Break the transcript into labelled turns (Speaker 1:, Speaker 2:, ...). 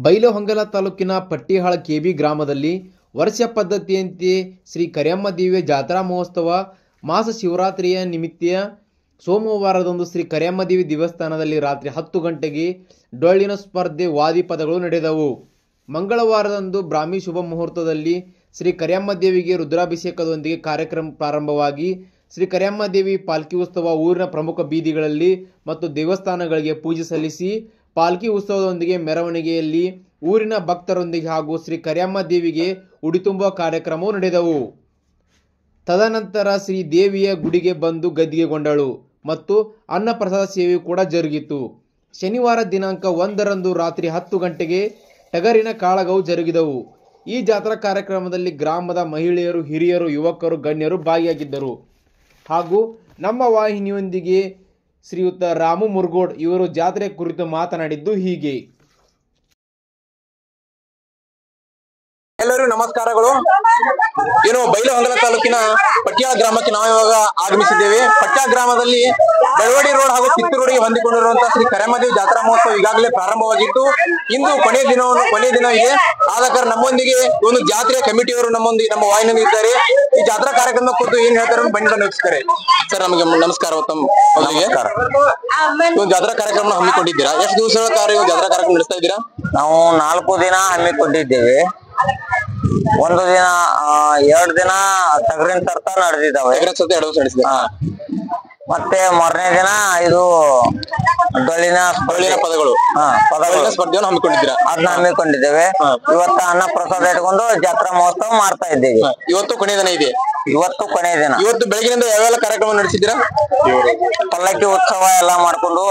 Speaker 1: ಬೈಲಹೊಂಗಲ ತಾಲೂಕಿನ ಪಟ್ಟಿಹಾಳ ಕೆಬಿ ಗ್ರಾಮದಲ್ಲಿ ವರ್ಷ ಪದ್ಧತಿಯಂತೆ ಶ್ರೀ ಕರಿಯಮ್ಮ ದೇವಿಯ ಜಾತ್ರಾ ಮಹೋತ್ಸವ ಮಾಸ ಶಿವರಾತ್ರಿಯ ನಿಮಿತ್ತ ಸೋಮವಾರದಂದು ಶ್ರೀ ಕರಿಯಮ್ಮ ದೇವಿ ದೇವಸ್ಥಾನದಲ್ಲಿ ರಾತ್ರಿ 10 ಗಂಟೆಗೆ ಡೊಳ್ಳಿನ ಸ್ಪರ್ಧೆ ವಾದಿ ಪದಗಳು ನಡೆದವು. ಮಂಗಳವಾರದಂದು ಬ್ರಾಹ್ಮಿ ಶುಭ ಮುಹೂರ್ತದಲ್ಲಿ ಶ್ರೀ ಕರಿಯಮ್ಮ ದೇವಿಗೆ ರುದ್ರಾಭಿಷೇಕದೊಂದಿಗೆ ಕಾರ್ಯಕ್ರಮ ಪ್ರಾರಂಭವಾಗಿ ಶ್ರೀ ಕರಿಯಮ್ಮ ದೇವಿ ಪಾಲ್ಕಿ ಉತ್ಸವ ಊರಿನ ಪ್ರಮುಖ ಬೀದಿಗಳಲ್ಲಿ ಮತ್ತು ದೇವಸ್ಥಾನಗಳಿಗೆ ಪೂಜೆ ಸಲ್ಲಿಸಿ ಪಾಲ್ಕಿ ಉತ್ಸವದೊಂದಿಗೆ ಮೆರವಣಿಗೆಯಲ್ಲಿ ಊರಿನ ಭಕ್ತರೊಂದಿಗೆ ಹಾಗೂ ಶ್ರೀ ಕರಿಯಮ್ಮ ದೇವಿಗೆ ಉಡಿ ತುಂಬುವ ಕಾರ್ಯಕ್ರಮವು ನಡೆದವು. ತದನಂತರ ಶ್ರೀ ದೇವಿಯ ಗುಡಿಗೆ ಬಂದು ಗದ್ದಿಗೆಗೊಂಡಳು ಮತ್ತು ಅನ್ನಪ್ರಸಾದ ಸೇವೆ ಕೂಡ ಜರುಗಿತು. ಶನಿವಾರ ದಿನಾಂಕ 1ರಂದು ರಾತ್ರಿ 10 ಗಂಟೆಗೆ ಟಗರಿನ ಕಾಳಗವು ಜರುಗಿದವು. ಈ ಜಾತ್ರಾ ಕಾರ್ಯಕ್ರಮದಲ್ಲಿ ಗ್ರಾಮದ ಮಹಿಳೆಯರು, ಹಿರಿಯರು, ಯುವಕರು, ಗಣ್ಯರು ಭಾಗಿಯಾಗಿದ್ದರು. ಹಾಗೂ ನಮ್ಮ ವಾಹಿನಿಯೊಂದಿಗೆ ಶ್ರೀಯುತ ರಾಮು ಮುರುಗೋಡ್ ಇವರು ಜಾತ್ರೆ ಕುರಿತು ಮಾತನಾಡಿದ್ದು ಹೀಗೆ.
Speaker 2: ಎಲ್ಲರೂ ನಮಸ್ಕಾರಗಳು. ಏನು ಬೈಲಹೊಂಗಲ ತಾಲೂಕಿನ ಪಟ್ಟಿಯಾಳ ಗ್ರಾಮಕ್ಕೆ ನಾವು ಇವಾಗ ಆಗಮಿಸಿದ್ದೇವೆ. ಪಟ್ಟಿಯಾಳ ಗ್ರಾಮದಲ್ಲಿ ಬೆಳವಡಿ ರೋಡ್ ಹಾಗೂ ಕಿತ್ತೂರು ರೋಡ್ಗೆ ಹೊಂದಿಕೊಂಡಿರುವಂತಹ ಶ್ರೀ ಕರಿಯಮ್ಮ ದೇವಿ ಜಾತ್ರಾ ಮಹೋತ್ಸವ ಈಗಾಗಲೇ ಪ್ರಾರಂಭವಾಗಿತ್ತು. ಇಂದು ಕೊನೆಯ ದಿನ ಇದೆ. ಆದ ಕಾರಣ ನಮ್ಮೊಂದಿಗೆ ಒಂದು ಜಾತ್ರೆಯ ಕಮಿಟಿಯವರು ನಮ್ಮ ವಾಹಿನಿಯಲ್ಲಿ ಇದ್ದಾರೆ. ಈ ಜಾತ್ರಾ ಕಾರ್ಯಕ್ರಮ ಕುರಿತು ಏನ್ ಹೇಳ್ತಾರೆ ಬನ್ನಿ ವೀಕ್ಷಕರೇ. ಸರ್, ನಮಗೆ ನಮಸ್ಕಾರ. ಜಾತ್ರಾ ಕಾರ್ಯಕ್ರಮ ಹಮ್ಮಿಕೊಂಡಿದ್ದೀರಾ? ಎಷ್ಟು ದಿವಸಗಳ ಜಾತ್ರಾ ಕಾರ್ಯಕ್ರಮ ನಡೆಸ್ತಾ ಇದ್ದೀರಾ?
Speaker 3: ನಾವು 4 ದಿನ ಹಮ್ಮಿಕೊಂಡಿದ್ದೇವೆ. ಒಂದು ದಿನ 2 ದಿನ ಟಗರಿನ ತರ್ತ ನಡೆದಿದ್ದಾವೆ. ಮತ್ತೆ ಮಾರನೇ ದಿನ ಇದು ಡೊಳ್ಳಿನ
Speaker 2: ಪದಗಳು ಸ್ಪರ್ಧೆಯನ್ನು ಹಮ್ಮಿಕೊಂಡಿದ್ದೀರಾ?
Speaker 3: ಅದನ್ನ ಹಮ್ಮಿಕೊಂಡಿದ್ದೇವೆ. ಇವತ್ತು ಅನ್ನ ಪ್ರಸಾದ ಇಟ್ಕೊಂಡು ಜಾತ್ರಾ ಮಹೋತ್ಸವ ಮಾಡ್ತಾ ಇದ್ದೇವೆ.
Speaker 2: ಇವತ್ತು ಕೊನೆಯ ದಿನ ಇದೆ.
Speaker 3: ಇವತ್ತು ಕೊನೆಯ ದಿನ.
Speaker 2: ಇವತ್ತು ಬೆಳಗಿನಿಂದ ಯಾವೆಲ್ಲ ಕಾರ್ಯಕ್ರಮ ನಡೆಸಿದ್ದೀರಾ?
Speaker 3: ಪಲ್ಲಕ್ಕಿ ಉತ್ಸವ ಎಲ್ಲ ಮಾಡ್ಕೊಂಡು